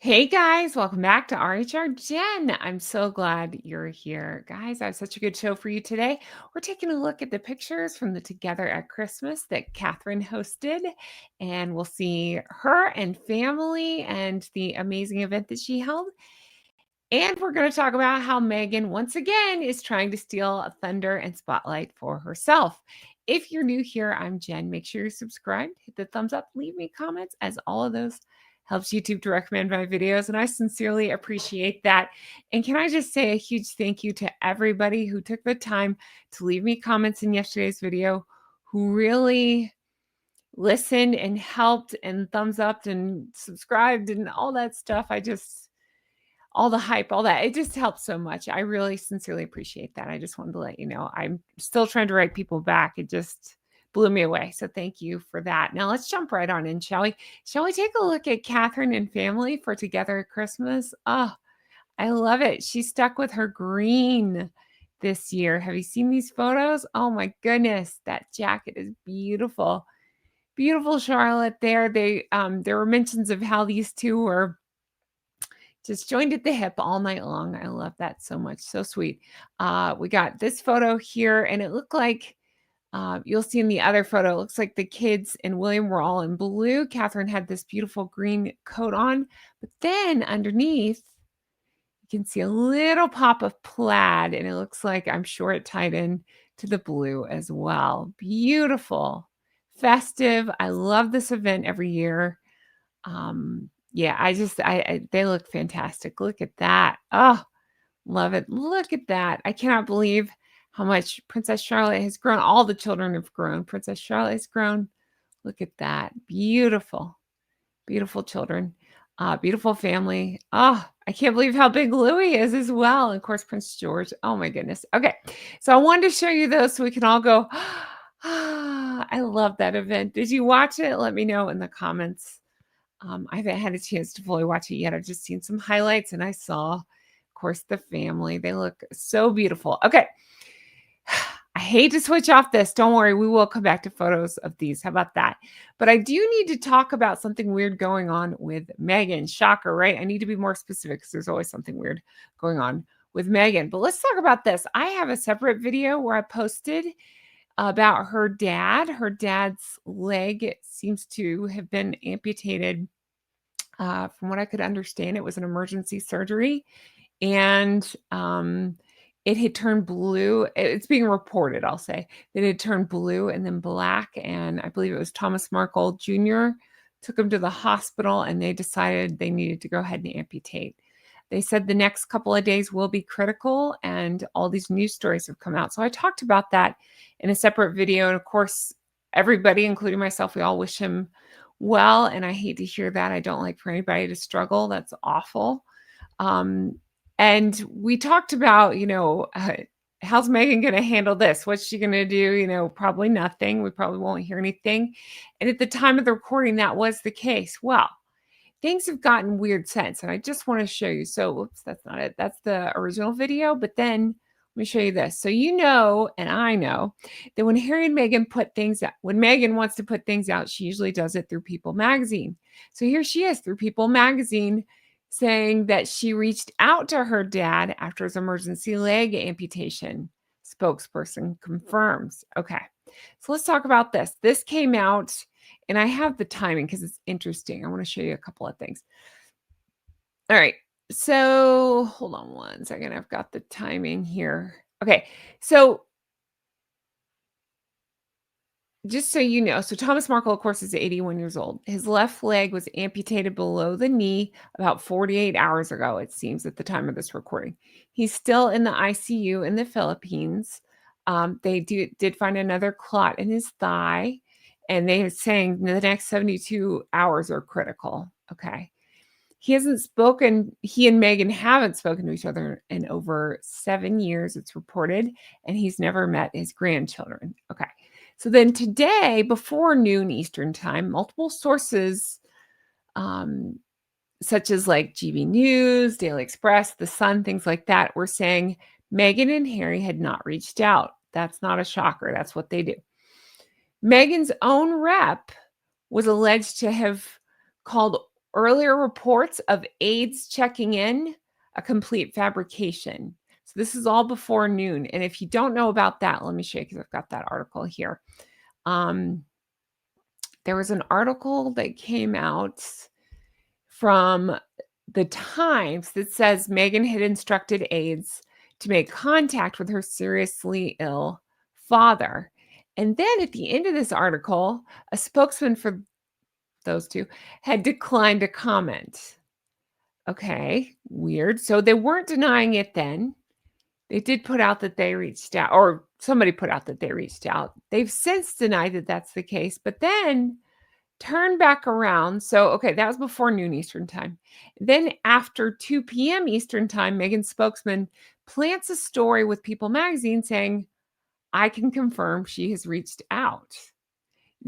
Hey guys, welcome back to RHR Jen. I'm so glad you're here. Guys, I have such a good show for you today. We're taking a look at the pictures from the Together at Christmas that Catherine hosted, and we'll see her and family and the amazing event that she held. And we're going to talk about how Meghan, once again, is trying to steal a thunder and spotlight for herself. If you're new here, I'm Jen. Make sure you're subscribed, hit the thumbs up, leave me comments, as all of those helps YouTube to recommend my videos. And I sincerely appreciate that. And can I just say a huge thank you to everybody who took the time to leave me comments in yesterday's video, who really listened and helped and thumbs up and subscribed and all that stuff. All the hype, all that. It just helps so much. I really sincerely appreciate that. I just wanted to let you know I'm still trying to write people back. It just blew me away. So thank you for that. Now let's jump right on in, shall we? Shall we take a look at Catherine and family for Together at Christmas? Oh, I love it. She stuck with her green this year. Have you seen these photos? Oh my goodness, that jacket is beautiful. Beautiful Charlotte there. There were mentions of how these two were just joined at the hip all night long. I love that so much. So sweet. We got this photo here, and it looked like you'll see in the other photo, it looks like the kids and William were all in blue. Catherine had this beautiful green coat on, but then underneath, you can see a little pop of plaid, and it looks like I'm sure it tied in to the blue as well. Beautiful, festive. I love this event every year. Yeah, I they look fantastic. Look at that. Oh, love it. Look at that. I cannot believe how much Princess Charlotte has grown. All the children have grown. Princess Charlotte has grown. Look at that. Beautiful, beautiful children. Beautiful family. Oh, I can't believe how big Louis is as well. And of course, Prince George. Oh my goodness. Okay. So I wanted to show you those so we can all go, ah, I love that event. Did you watch it? Let me know in the comments. I haven't had a chance to fully watch it yet. I've just seen some highlights and I saw, of course, the family. They look so beautiful. Okay. I hate to switch off this. Don't worry. We will come back to photos of these. How about that? But I do need to talk about something weird going on with Meghan. Shocker, right? I need to be more specific because there's always something weird going on with Meghan. But let's talk about this. I have a separate video where I posted about her dad. Her dad's leg seems to have been amputated. From what I could understand, it was an emergency surgery, and it had turned blue. It's being reported, I'll say, that it had turned blue and then black. And I believe it was Thomas Markle Jr. took him to the hospital, and they decided they needed to go ahead and amputate. They said the next couple of days will be critical, and all these news stories have come out. So I talked about that in a separate video. And of course, everybody, including myself, we all wish him well. And I hate to hear that. I don't like for anybody to struggle. That's awful. Um, and we talked about, how's Meghan going to handle this? What's she going to do? Probably nothing. We probably won't hear anything. And at the time of the recording, that was the case. Well, things have gotten weird since, and I just want to show you. So, whoops, that's not it. That's the original video. But then let me show you this. So and I know that when Harry and Meghan put things out, when Meghan wants to put things out, she usually does it through People Magazine. So here she is through People Magazine saying that she reached out to her dad after his emergency leg amputation. Spokesperson confirms. Okay. So let's talk about this. This came out, and I have the timing because it's interesting. I want to show you a couple of things. All right. So hold on one second. I've got the timing here. Okay. So just so you know, so Thomas Markle, of course, is 81 years old. His left leg was amputated below the knee about 48 hours ago, it seems, at the time of this recording. He's still in the ICU in the Philippines. They did find another clot in his thigh, and they are saying the next 72 hours are critical. Okay. He and Meghan haven't spoken to each other in over 7 years, it's reported, and he's never met his grandchildren. Okay. So then today, before noon Eastern time, multiple sources, such as like GB News, Daily Express, The Sun, things like that, were saying Meghan and Harry had not reached out. That's not a shocker. That's what they do. Meghan's own rep was alleged to have called Earlier reports of aides checking in, a complete fabrication. So this is all before noon. And if you don't know about that, let me show you because I've got that article here. Um, there was an article that came out from the Times that says Meghan had instructed aides to make contact with her seriously ill father. And then at the end of this article, a spokesman for those two had declined to comment. Okay, weird. So they weren't denying it then. They did put out that they reached out, or somebody put out that they reached out. They've since denied that that's the case, but then turned back around. So, okay, that was before noon Eastern time. Then after 2 p.m. Eastern time, Meghan's spokesman plants a story with People magazine saying, I can confirm she has reached out.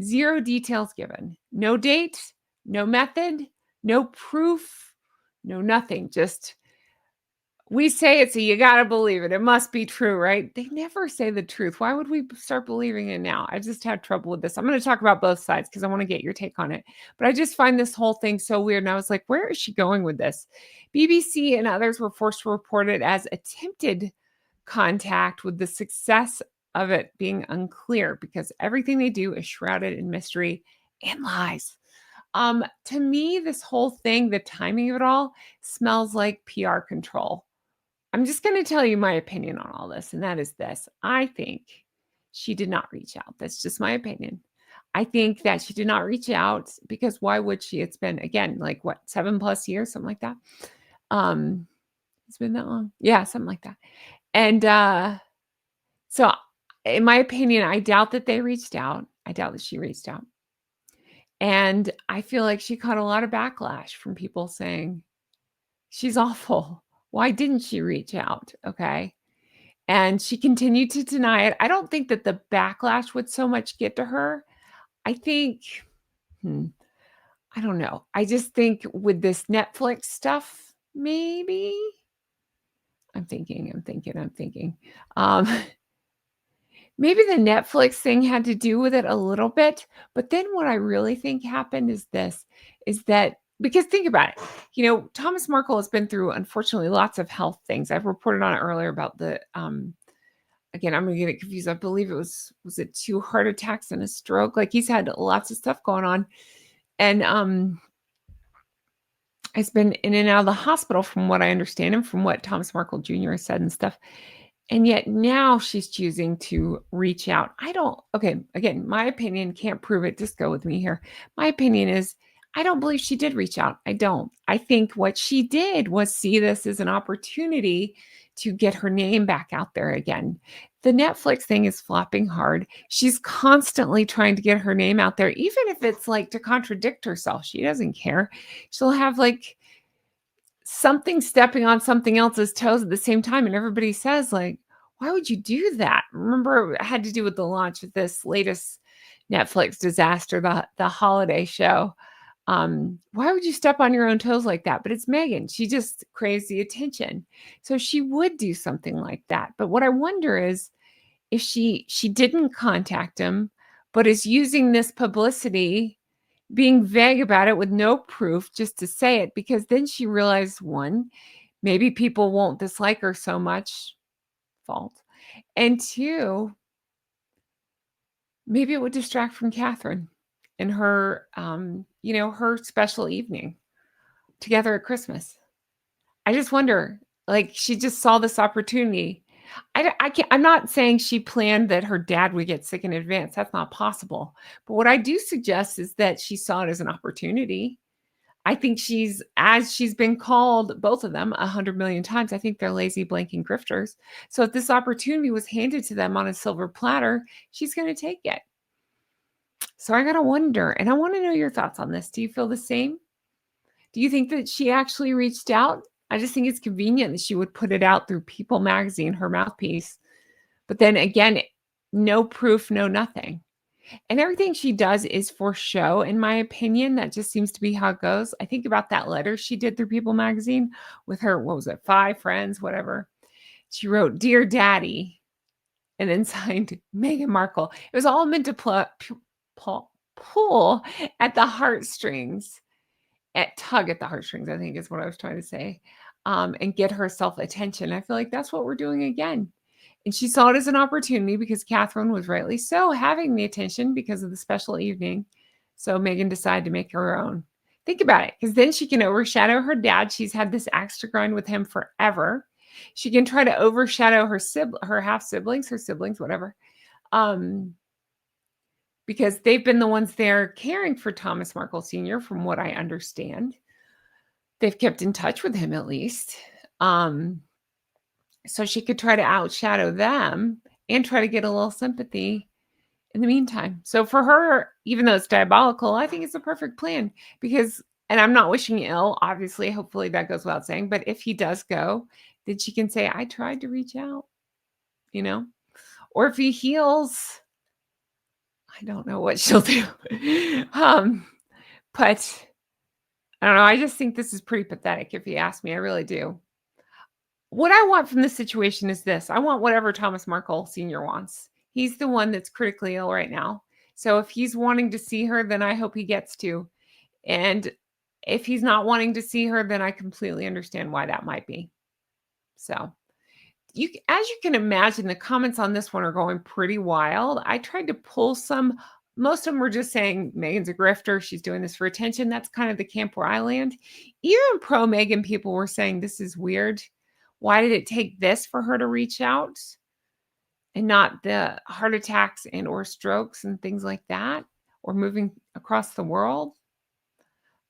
Zero details given. No date, no method, no proof, no nothing. Just we say it, so you gotta believe it. It must be true, right? They never say the truth. Why would we start believing it now? I just had trouble with this. I'm going to talk about both sides because I want to get your take on it. But I just find this whole thing so weird. And I was like, where is she going with this? BBC and others were forced to report it as attempted contact, with the success of it being unclear because everything they do is shrouded in mystery and lies. To me, this whole thing, the timing of it all smells like PR control. I'm just going to tell you my opinion on all this, and that is this. I think she did not reach out. That's just my opinion. I think that she did not reach out because why would she? It's been, again, like what, 7+ years, something like that. It's been that long. Yeah, something like that. And so in my opinion, I doubt that they reached out. I doubt that she reached out. And I feel like she caught a lot of backlash from people saying, she's awful. Why didn't she reach out? Okay. And she continued to deny it. I don't think that the backlash would so much get to her. I think, hmm, I don't know. I just think with this Netflix stuff, maybe. I'm thinking. Um, maybe the Netflix thing had to do with it a little bit. But then what I really think happened is this, is that because think about it, Thomas Markle has been through, unfortunately, lots of health things. I've reported on it earlier about the again, I'm gonna get it confused. I believe it was it 2 heart attacks and a stroke? Like, he's had lots of stuff going on, and, has been in and out of the hospital from what I understand and from what Thomas Markle Jr. has said and stuff. And yet now she's choosing to reach out. I don't okay, again, my opinion, can't prove it, just go with me here. My opinion is I don't believe she did reach out. I don't. I think what she did was see this as an opportunity to get her name back out there again. The Netflix thing is flopping hard. She's constantly trying to get her name out there, even if it's like to contradict herself. She doesn't care. She'll have like something stepping on something else's toes at the same time. And everybody says, like, why would you do that? Remember, it had to do with the launch of this latest Netflix disaster, the holiday show. Why would you step on your own toes like that? But it's Meghan. She just craves the attention. So she would do something like that. But what I wonder is if she didn't contact him, but is using this publicity, being vague about it with no proof just to say it, because then she realized, one, maybe people won't dislike her so much, fault. And two, maybe it would distract from Catherine and her, her special evening together at Christmas. I just wonder, like, she just saw this opportunity. I can't, I'm not saying she planned that her dad would get sick in advance. That's not possible. But what I do suggest is that she saw it as an opportunity. I think as she's been called, both of them, 100 million times, I think they're lazy, blanking grifters. So if this opportunity was handed to them on a silver platter, she's going to take it. So I got to wonder, and I want to know your thoughts on this. Do you feel the same? Do you think that she actually reached out? I just think it's convenient that she would put it out through People magazine, her mouthpiece. But then again, no proof, no nothing. And everything she does is for show, in my opinion. That just seems to be how it goes. I think about that letter she did through People magazine with her, what was it, 5 friends, whatever. She wrote, Dear Daddy, and then signed Meghan Markle. It was all meant to pull at the heartstrings. tug at the heartstrings, I think is what I was trying to say, and get herself attention. I feel like that's what we're doing again. And she saw it as an opportunity because Catherine was rightly so having the attention because of the special evening. So Meghan decided to make her own. Think about it, because then she can overshadow her dad. She's had this axe to grind with him forever. She can try to overshadow her half siblings, her siblings, whatever, um, because they've been the ones there caring for Thomas Markle Sr., from what I understand. They've kept in touch with him at least. So she could try to outshadow them and try to get a little sympathy in the meantime. So for her, even though it's diabolical, I think it's a perfect plan because, and I'm not wishing ill, obviously, hopefully that goes without saying, but if he does go, then she can say, I tried to reach out, you know, or if he heals, I don't know what she'll do. But I don't know. I just think this is pretty pathetic if you ask me. I really do. What I want from this situation is this. I want whatever Thomas Markle Sr. wants. He's the one that's critically ill right now. So if he's wanting to see her, then I hope he gets to. And if he's not wanting to see her, then I completely understand why that might be. So as you can imagine, the comments on this one are going pretty wild. I tried to pull some. Most of them were just saying Meghan's a grifter. She's doing this for attention. That's kind of the camp where I land. Even pro Meghan people were saying this is weird. Why did it take this for her to reach out and not the heart attacks and or strokes and things like that, or moving across the world?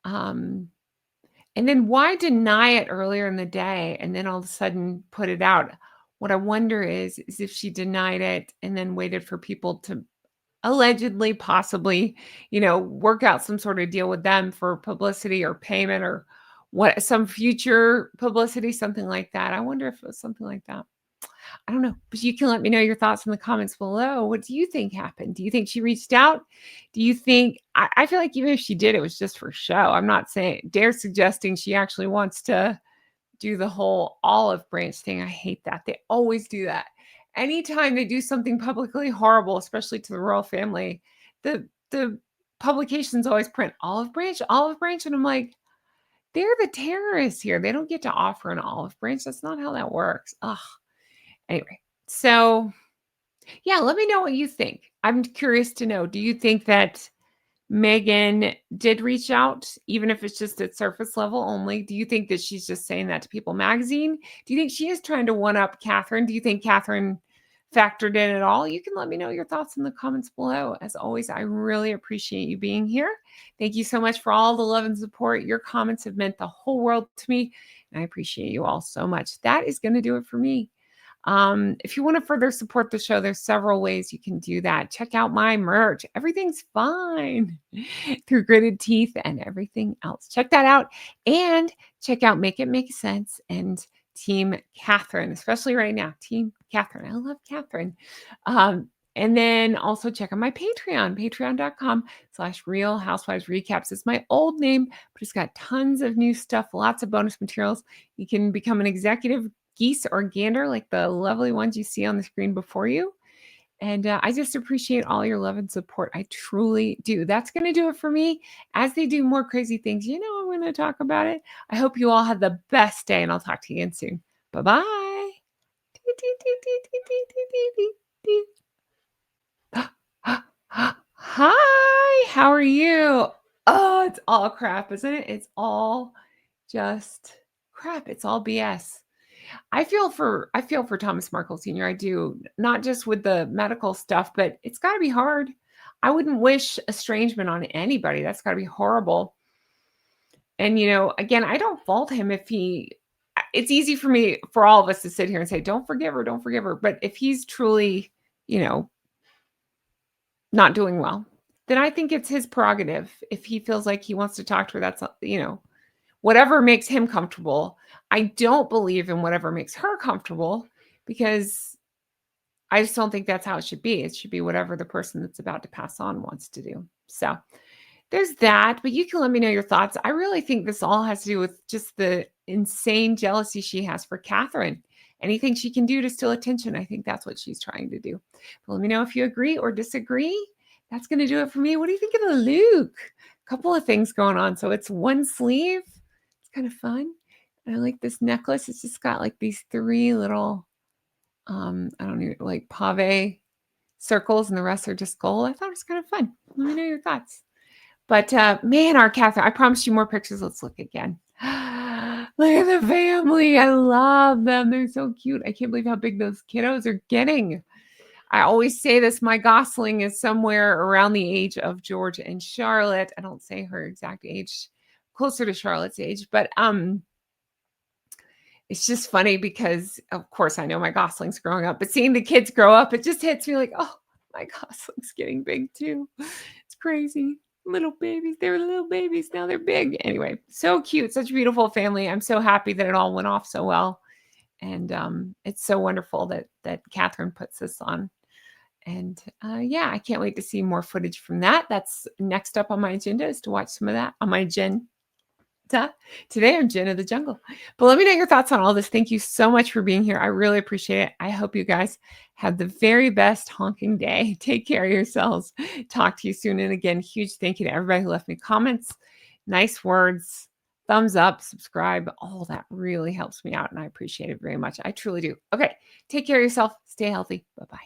And then why deny it earlier in the day and then all of a sudden put it out? What I wonder is if she denied it and then waited for people to allegedly, possibly, work out some sort of deal with them for publicity or payment or some future publicity, something like that. I wonder if it was something like that. I don't know, but you can let me know your thoughts in the comments below. What do you think happened? Do you think she reached out? Do you think, I feel like even if she did, it was just for show. I'm not suggesting she actually wants to do the whole olive branch thing. I hate that. They always do that. Anytime they do something publicly horrible, especially to the royal family, the publications always print olive branch. And I'm like, they're the terrorists here. They don't get to offer an olive branch. That's not how that works. Ugh. Anyway, so yeah, let me know what you think. I'm curious to know, do you think that Meghan did reach out, even if it's just at surface level only? Do you think that she's just saying that to People Magazine? Do you think she is trying to one-up Catherine? Do you think Catherine factored in at all? You can let me know your thoughts in the comments below. As always, I really appreciate you being here. Thank you so much for all the love and support. Your comments have meant the whole world to me, and I appreciate you all so much. That is going to do it for me. If you want to further support the show, there's several ways you can do that. Check out my merch. Everything's fine through Gritted Teeth and everything else. Check that out and check out Make It Make Sense and Team Catherine, especially right now. Team Catherine. I love Catherine. And then also check out my Patreon, patreon.com/Real Housewives Recaps. It's my old name, but it's got tons of new stuff, lots of bonus materials. You can become an executive geese or gander like the lovely ones you see on the screen before you. And I just appreciate all your love and support. I truly do. That's going to do it for me. As they do more crazy things, I'm going to talk about it. I hope you all have the best day, and I'll talk to you again soon. Bye-bye. Hi, how are you? Oh, it's all crap, isn't it? It's all just crap. It's all BS. I feel for Thomas Markle Sr. I do, not just with the medical stuff, but it's got to be hard. I wouldn't wish estrangement on anybody. That's got to be horrible. And again, I don't fault him if it's easy for all of us to sit here and say, don't forgive her, don't forgive her. But if he's truly, not doing well, then I think it's his prerogative. If he feels like he wants to talk to her, that's, whatever makes him comfortable. I don't believe in whatever makes her comfortable, because I just don't think that's how it should be. It should be whatever the person that's about to pass on wants to do. So there's that, but you can let me know your thoughts. I really think this all has to do with just the insane jealousy she has for Catherine. Anything she can do to steal attention, I think that's what she's trying to do. But let me know if you agree or disagree. That's going to do it for me. What do you think of the look? couple of things going on. So it's one sleeve. It's kind of fun. And I like this necklace. It's just got like these three little, I don't know, like pave circles, and the rest are just gold. I thought it was kind of fun. Let me know your thoughts. But man, our Catherine, I promised you more pictures. Let's look again. Look at the family. I love them. They're so cute. I can't believe how big those kiddos are getting. I always say this, my Gosling is somewhere around the age of George and Charlotte. I don't say her exact age, closer to Charlotte's age, but it's just funny because of course I know my Gosling's growing up, but seeing the kids grow up, it just hits me like, oh, my Gosling's getting big too. It's crazy. Little babies. They were little babies. Now they're big. Anyway, so cute. Such a beautiful family. I'm so happy that it all went off so well. And it's so wonderful that Catherine puts this on. And yeah, I can't wait to see more footage from that. That's next up on my agenda, is to watch some of that on my Jen. Today I'm Jen of the Jungle. But let me know your thoughts on all this. Thank you so much for being here. I really appreciate it. I hope you guys have the very best honking day. Take care of yourselves. Talk to you soon. And again, huge thank you to everybody who left me comments, nice words, thumbs up, subscribe. All that really helps me out, and I appreciate it very much. I truly do. Okay, take care of yourself. Stay healthy. Bye-bye.